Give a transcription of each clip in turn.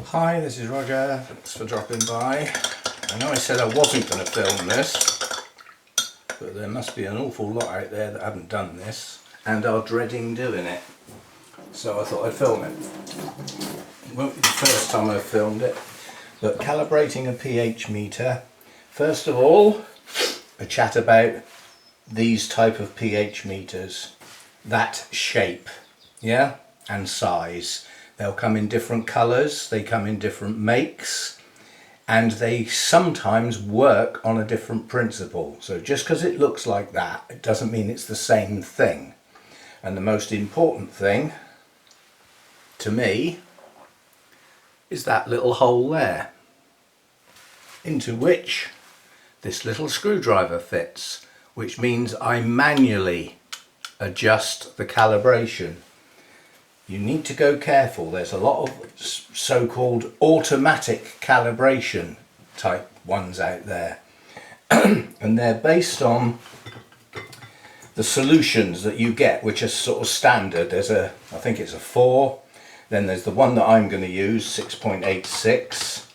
Hi, this is Roger. Thanks for dropping by. I know I said I wasn't going to film this, but there must be an awful lot out there that haven't done this and are dreading doing it. So I thought I'd film it. It won't be the first time I've filmed it, but calibrating a pH meter. First of all, a chat about these type of pH meters, that shape, yeah, and size. They'll come in different colours, they come in different makes, and they sometimes work on a different principle. So just because it looks like that, it doesn't mean it's the same thing. And the most important thing to me is that little hole there, into which this little screwdriver fits, which means I manually adjust the calibration. You need to go careful. There's a lot of so-called automatic calibration type ones out there and they're based on the solutions that you get, which are sort of standard. There's I think it's a 4, then there's the one that I'm going to use, 6.86,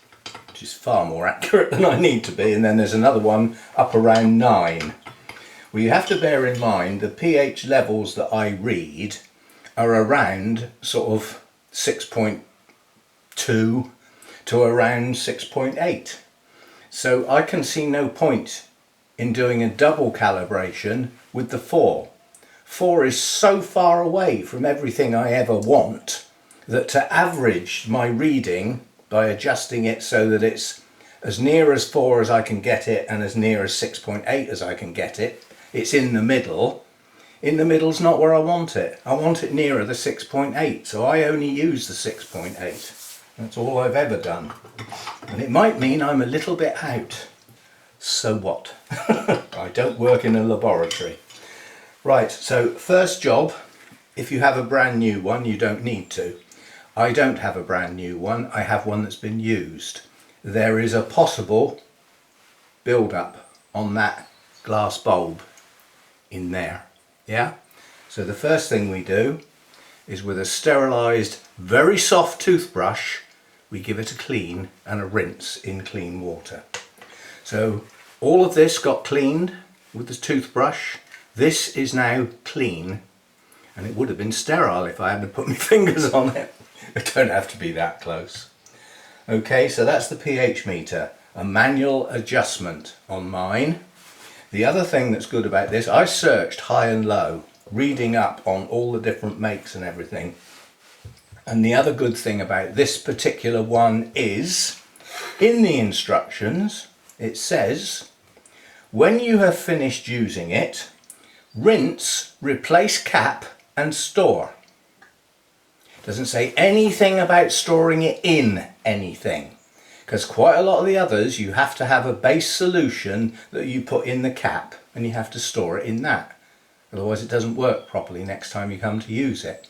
which is far more accurate than I need to be, and then there's another one up around 9. Well, you have to bear in mind the pH levels that I read are around sort of 6.2 to around 6.8. So I can see no point in doing a double calibration with the 4. 4 is so far away from everything I ever want that to average my reading by adjusting it so that it's as near as 4 as I can get it and as near as 6.8 as I can get it, it's in the middle. In the middle's not where I want it. I want it nearer the 6.8, so I only use the 6.8. That's all I've ever done. And it might mean I'm a little bit out. So what? I don't work in a laboratory. Right, so first job, if you have a brand new one, you don't need to. I don't have a brand new one, I have one that's been used. There is a possible build-up on that glass bulb in there. Yeah, so the first thing we do is with a sterilised, very soft toothbrush, we give it a clean and a rinse in clean water. So all of this got cleaned with the toothbrush. This is now clean, and it would have been sterile if I hadn't put my fingers on it. It don't have to be that close. Okay, so that's the pH meter, a manual adjustment on mine. The other thing that's good about this, I searched high and low, reading up on all the different makes and everything. And the other good thing about this particular one is, in the instructions, it says, when you have finished using it, rinse, replace cap and store. It doesn't say anything about storing it in anything. Because quite a lot of the others, you have to have a base solution that you put in the cap and you have to store it in that. Otherwise it doesn't work properly next time you come to use it.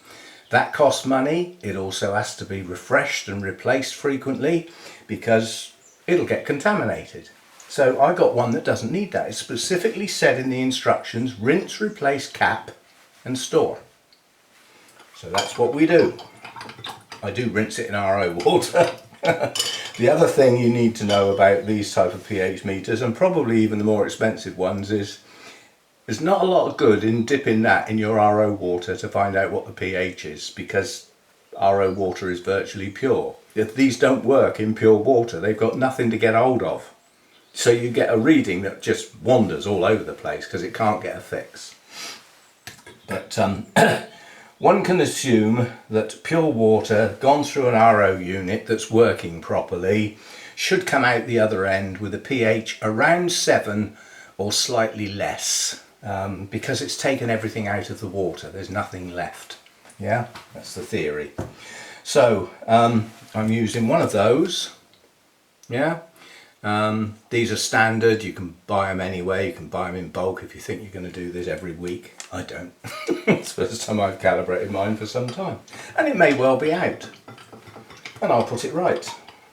That costs money. It also has to be refreshed and replaced frequently because it'll get contaminated. So I got one that doesn't need that. It's specifically said in the instructions, rinse, replace cap and store. So that's what we do. I do rinse it in RO water. The other thing you need to know about these type of pH meters, and probably even the more expensive ones, is there's not a lot of good in dipping that in your RO water to find out what the pH is, because RO water is virtually pure. If these don't work in pure water, they've got nothing to get hold of. So you get a reading that just wanders all over the place because it can't get a fix. But one can assume that pure water gone through an RO unit that's working properly should come out the other end with a pH around 7 or slightly less, because it's taken everything out of the water. There's nothing left. Yeah, that's the theory. So I'm using one of those. Yeah. These are standard, you can buy them anyway, you can buy them in bulk if you think you're going to do this every week. I don't. It's the first time I've calibrated mine for some time. And it may well be out. And I'll put it right.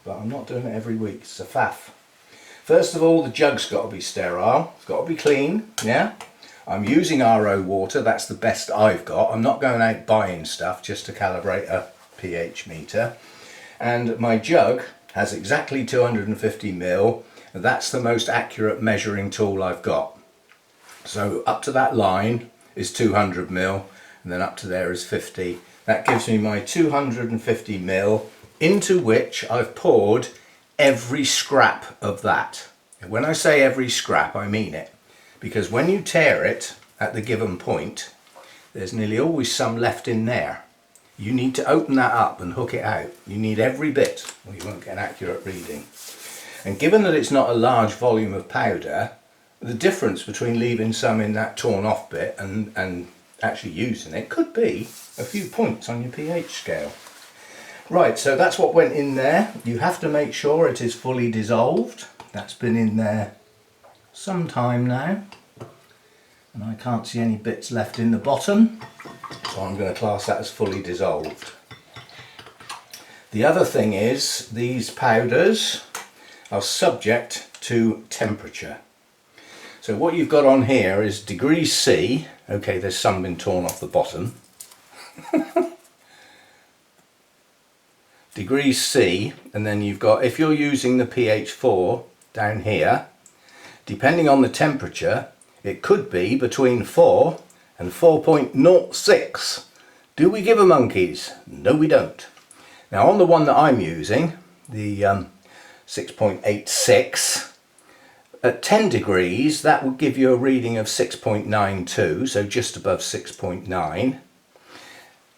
But I'm not doing it every week, it's a faff. First of all, the jug's got to be sterile, it's got to be clean, yeah? I'm using RO water, that's the best I've got. I'm not going out buying stuff just to calibrate a pH meter. And my jug has exactly 250 ml. That's the most accurate measuring tool I've got. So up to that line is 200 ml, and then up to there is 50. That gives me my 250 ml, into which I've poured every scrap of that. And when I say every scrap, I mean it, because when you tear it at the given point, there's nearly always some left in there. You need to open that up and hook it out. You need every bit, or you won't get an accurate reading. And given that it's not a large volume of powder, the difference between leaving some in that torn off bit and actually using it could be a few points on your pH scale. Right, so that's what went in there. You have to make sure it is fully dissolved. That's been in there some time now, and I can't see any bits left in the bottom, so I'm going to class that as fully dissolved. The other thing is, these powders are subject to temperature. So what you've got on here is degrees C. Okay, there's some been torn off the bottom. Degrees C, and then you've got, if you're using the pH 4 down here, depending on the temperature, it could be between 4 and 4.06. Do we give a monkeys? No, we don't. Now on the one that I'm using, the 6.86, at 10 degrees that would give you a reading of 6.92, so just above 6.9.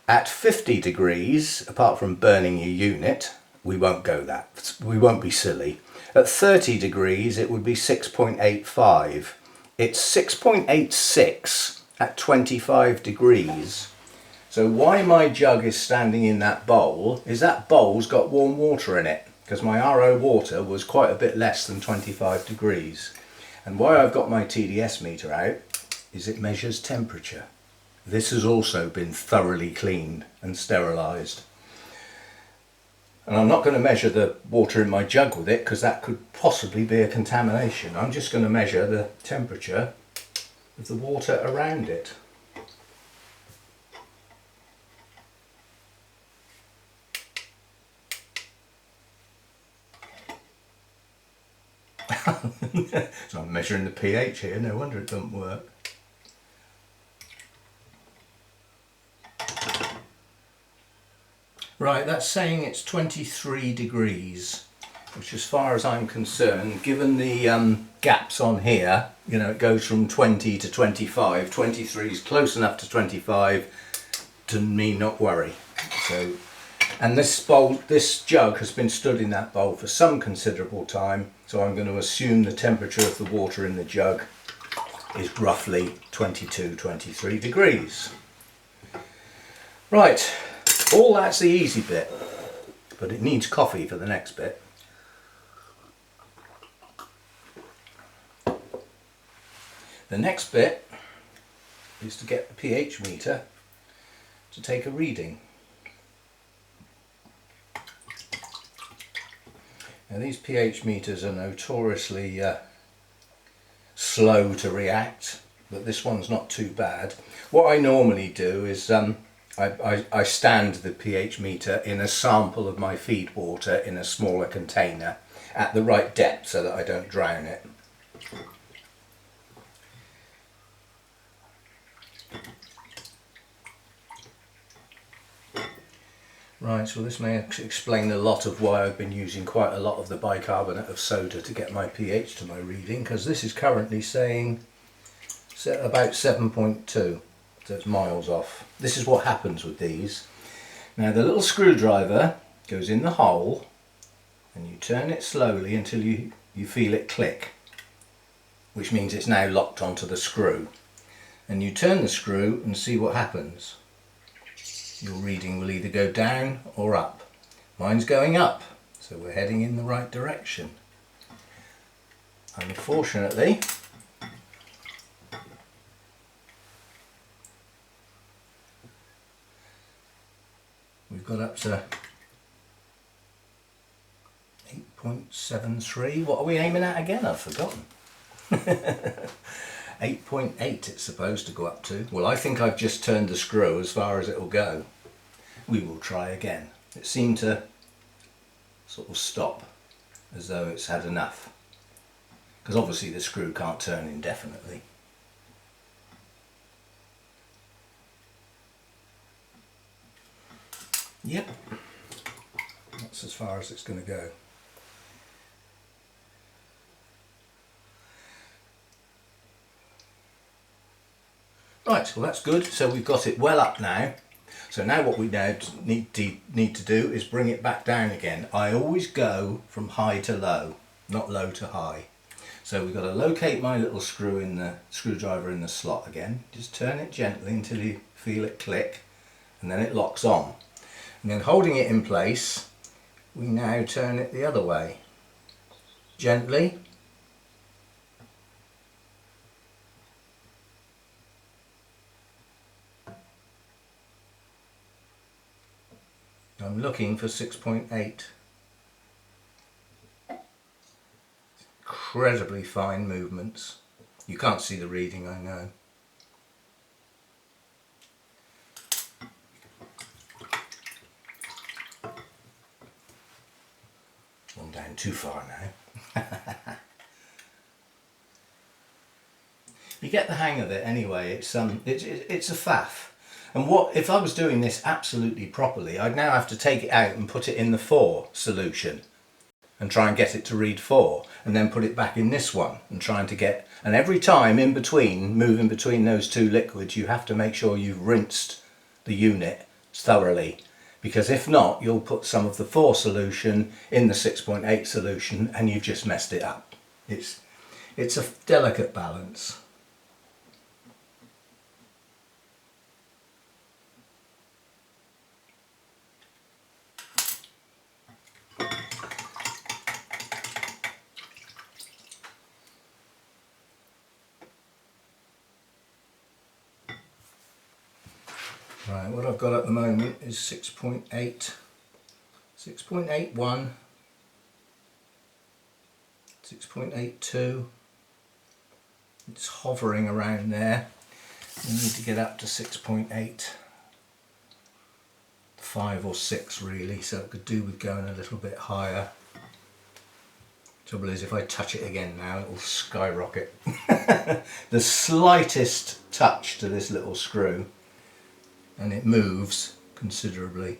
At 50 degrees, apart from burning your unit, we won't go that. We won't be silly. At 30 degrees it would be 6.85. It's 6.86 at 25 degrees. So why my jug is standing in that bowl is that bowl's got warm water in it, because my RO water was quite a bit less than 25 degrees. And why I've got my TDS meter out is it measures temperature. This has also been thoroughly cleaned and sterilised. And I'm not going to measure the water in my jug with it, because that could possibly be a contamination. I'm just going to measure the temperature of the water around it. So I'm measuring the pH here, no wonder it doesn't work. Right, that's saying it's 23 degrees, which as far as I'm concerned, given the gaps on here, you know, it goes from 20 to 25. 23 is close enough to 25 to me not worry. So, and this bowl, this jug has been stood in that bowl for some considerable time, so I'm going to assume the temperature of the water in the jug is roughly 22-23 degrees. Right, all that's the easy bit, but it needs coffee for the next bit. The next bit is to get the pH meter to take a reading. Now these pH meters are notoriously slow to react, but this one's not too bad. What I normally do is I stand the pH meter in a sample of my feed water in a smaller container at the right depth so that I don't drown it. Right, so this may explain a lot of why I've been using quite a lot of the bicarbonate of soda to get my pH to my reading, because this is currently saying about 7.2, so it's miles off. This is what happens with these. Now the little screwdriver goes in the hole and you turn it slowly until you feel it click, which means it's now locked onto the screw. And you turn the screw and see what happens. Your reading will either go down or up. Mine's going up, so we're heading in the right direction. Unfortunately, we've got up to 8.73. What are we aiming at again? I've forgotten. 8.8 it's supposed to go up to. Well, I think I've just turned the screw as far as it will go. We will try again. It seemed to sort of stop, as though it's had enough. Because obviously the screw can't turn indefinitely. Yep, that's as far as it's going to go. Right, well that's good. So we've got it well up now. So now what we now need to do is bring it back down again. I always go from high to low, not low to high. So we've got to locate my little screwdriver in the slot again. Just turn it gently until you feel it click, and then it locks on. And then holding it in place, we now turn it the other way. Gently. I'm looking for 6.8. Incredibly fine movements. You can't see the reading, I know. I'm down too far now. You get the hang of it anyway. It's a faff. And what if I was doing this absolutely properly, I'd now have to take it out and put it in the 4 solution and try and get it to read 4, and then put it back in this one and trying to get, and every time in between, moving between those two liquids, you have to make sure you've rinsed the unit thoroughly, because if not, you'll put some of the 4 solution in the 6.8 solution and you've just messed it up. It's a delicate balance. Right, what I've got at the moment is 6.8, 6.81, 6.82. It's hovering around there. We need to get up to 6.8, 5 or 6 really, so it could do with going a little bit higher. Trouble is, if I touch it again now, it will skyrocket. The slightest touch to this little screw and it moves considerably.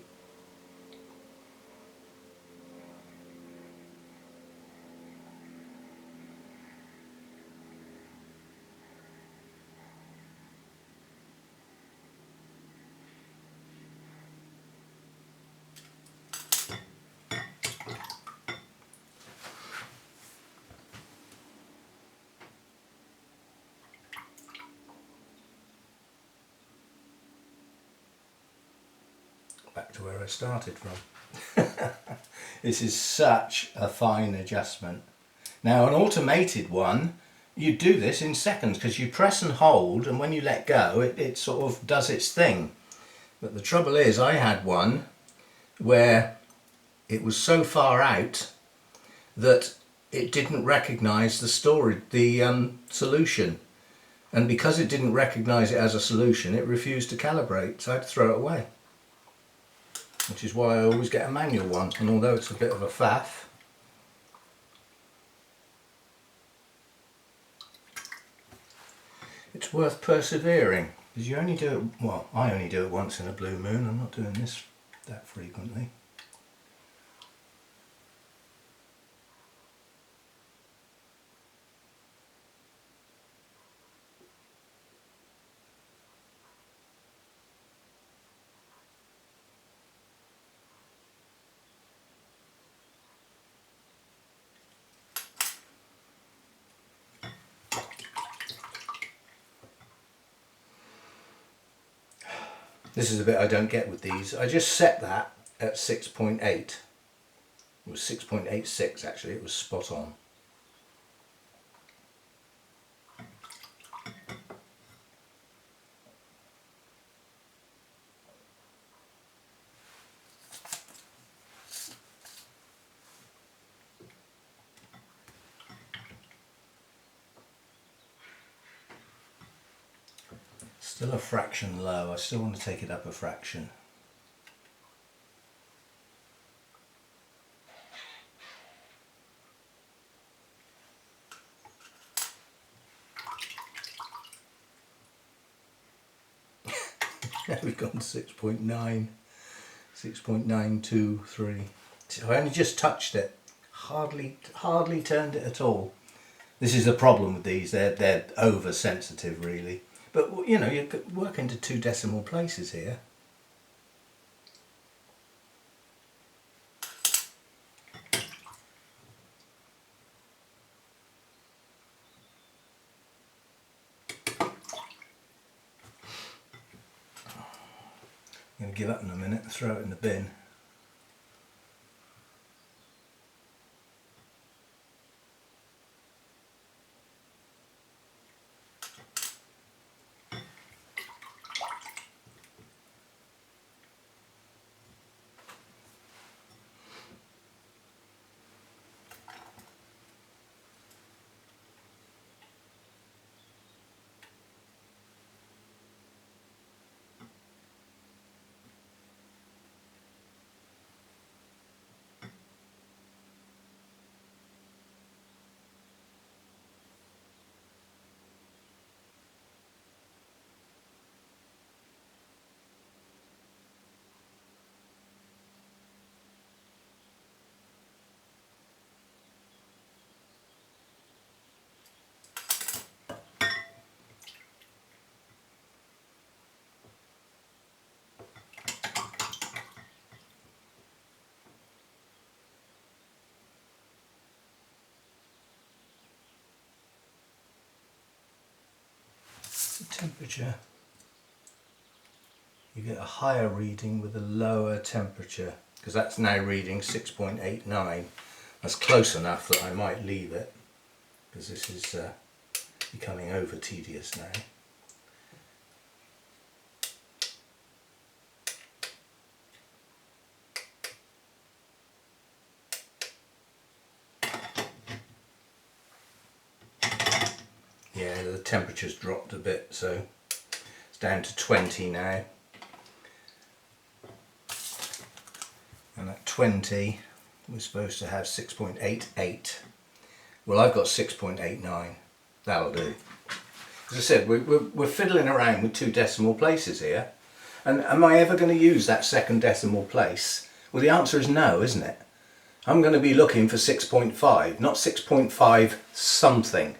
Back to where I started from. This is such a fine adjustment. Now an automated one, you do this in seconds because you press and hold, and when you let go it sort of does its thing. But the trouble is, I had one where it was so far out that it didn't recognise the solution, and because it didn't recognise it as a solution, it refused to calibrate, so I had to throw it away. Which is why I always get a manual one, and although it's a bit of a faff, it's worth persevering, because you only do it, well, I only do it once in a blue moon. I'm not doing this that frequently. This is the bit I don't get with these. I just set that at 6.8. It was 6.86 actually, it was spot on. Still a fraction low. I still want to take it up a fraction. We've gone 6.9, 6.923. So I only just touched it, hardly turned it at all. This is the problem with these, they're oversensitive really. But you know, you could work into 2 decimal places here. I'm going to give up in a minute and throw it in the bin. Temperature, you get a higher reading with a lower temperature, because that's now reading 6.89. That's close enough that I might leave it, because this is becoming over tedious now. Yeah, the temperature's dropped a bit, so it's down to 20 now. And at 20, we're supposed to have 6.88. Well, I've got 6.89. That'll do. As I said, we're fiddling around with 2 decimal places here. And am I ever going to use that second decimal place? Well, the answer is no, isn't it? I'm going to be looking for 6.5, not 6.5 something.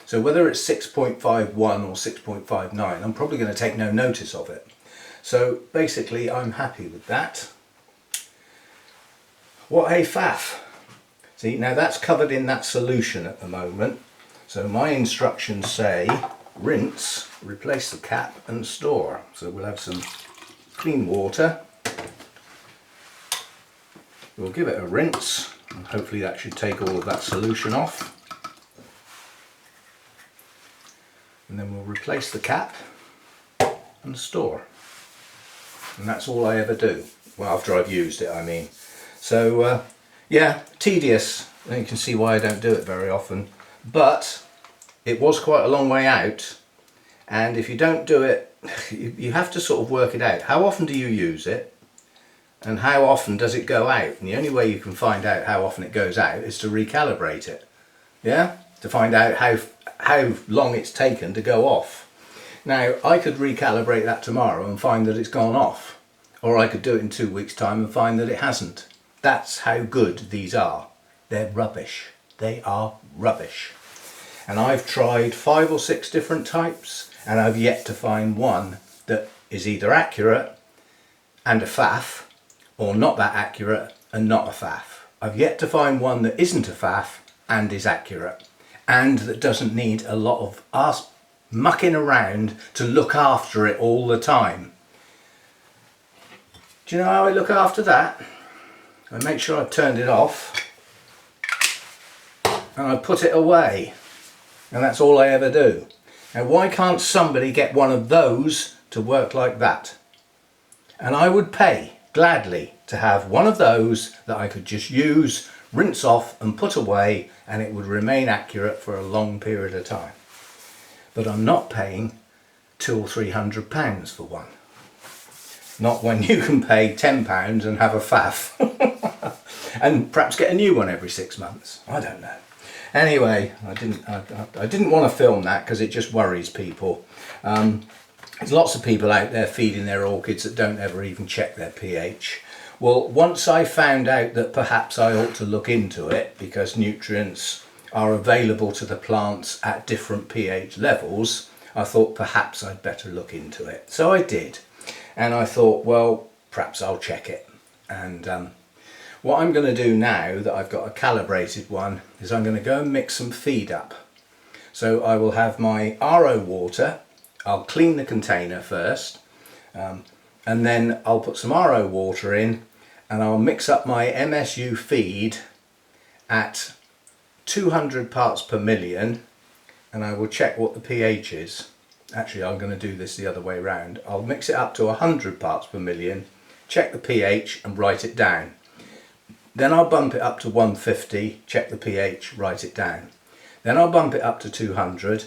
So whether it's 6.51 or 6.59, I'm probably going to take no notice of it. So basically I'm happy with that. What a faff. See, now that's covered in that solution at the moment. So my instructions say rinse, replace the cap and store. So we'll have some clean water. We'll give it a rinse and hopefully that should take all of that solution off. And then we'll replace the cap and store. And that's all I ever do. Well, after I've used it, I mean. So, yeah, tedious. And you can see why I don't do it very often. But it was quite a long way out. And if you don't do it, you have to sort of work it out. How often do you use it? And how often does it go out? And the only way you can find out how often it goes out is to recalibrate it. Yeah? To find out how long it's taken to go off. Now, I could recalibrate that tomorrow and find that it's gone off. Or I could do it in 2 weeks' time and find that it hasn't. That's how good these are. They're rubbish. They are rubbish. And I've tried 5 or 6 different types and I've yet to find one that is either accurate and a faff, or not that accurate and not a faff. I've yet to find one that isn't a faff and is accurate, and that doesn't need a lot of us mucking around to look after it all the time. Do you know how I look after that? I make sure I've turned it off and I put it away, and that's all I ever do. Now, why can't somebody get one of those to work like that? And I would pay gladly to have one of those that I could just use, rinse off and put away, and it would remain accurate for a long period of time. But I'm not paying £200 or £300 for one. Not when you can pay £10 and have a faff. And perhaps get a new one every 6 months. I don't know. Anyway, I didn't want to film that because it just worries people. There's lots of people out there feeding their orchids that don't ever even check their pH. Well, once I found out that perhaps I ought to look into it, because nutrients are available to the plants at different pH levels, I thought perhaps I'd better look into it. So I did, and I thought, well, perhaps I'll check it. And what I'm going to do now that I've got a calibrated one is I'm going to go and mix some feed up. So I will have my RO water. I'll clean the container first, and then I'll put some RO water in, and I'll mix up my MSU feed at 200 parts per million, and I will check what the pH is. Actually, I'm going to do this the other way round. I'll mix it up to 100 parts per million, check the pH and write it down. Then I'll bump it up to 150, check the pH, write it down. Then I'll bump it up to 200,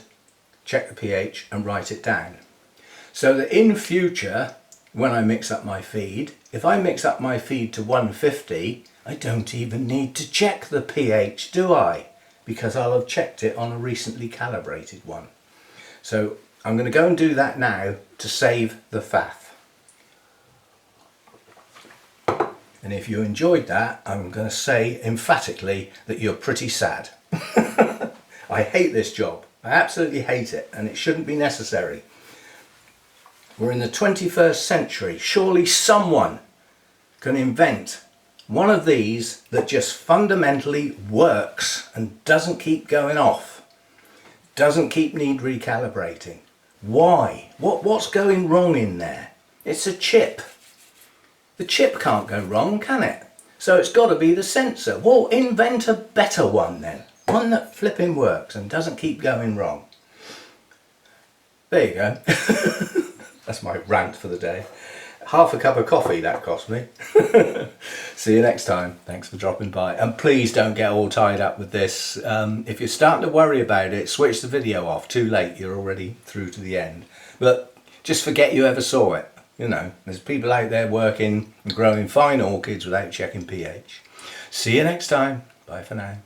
check the pH and write it down. So that in future, when I mix up my feed, if I mix up my feed to 150, I don't even need to check the pH, do I? Because I'll have checked it on a recently calibrated one. So I'm going to go and do that now to save the faff. And if you enjoyed that, I'm going to say emphatically that you're pretty sad. I hate this job. I absolutely hate it, and it shouldn't be necessary. We're in the 21st century. Surely someone can invent one of these that just fundamentally works and doesn't keep going off. Doesn't need recalibrating. Why? What's going wrong in there? It's a chip. The chip can't go wrong, can it? So it's got to be the sensor. Well, invent a better one then. One that flipping works and doesn't keep going wrong. There you go. That's my rant for the day. Half a cup of coffee that cost me. See you next time. Thanks for dropping by. And please don't get all tied up with this. If you're starting to worry about it, switch the video off. Too late, you're already through to the end. But just forget you ever saw it. You know, there's people out there working and growing fine orchids without checking pH. See you next time. Bye for now.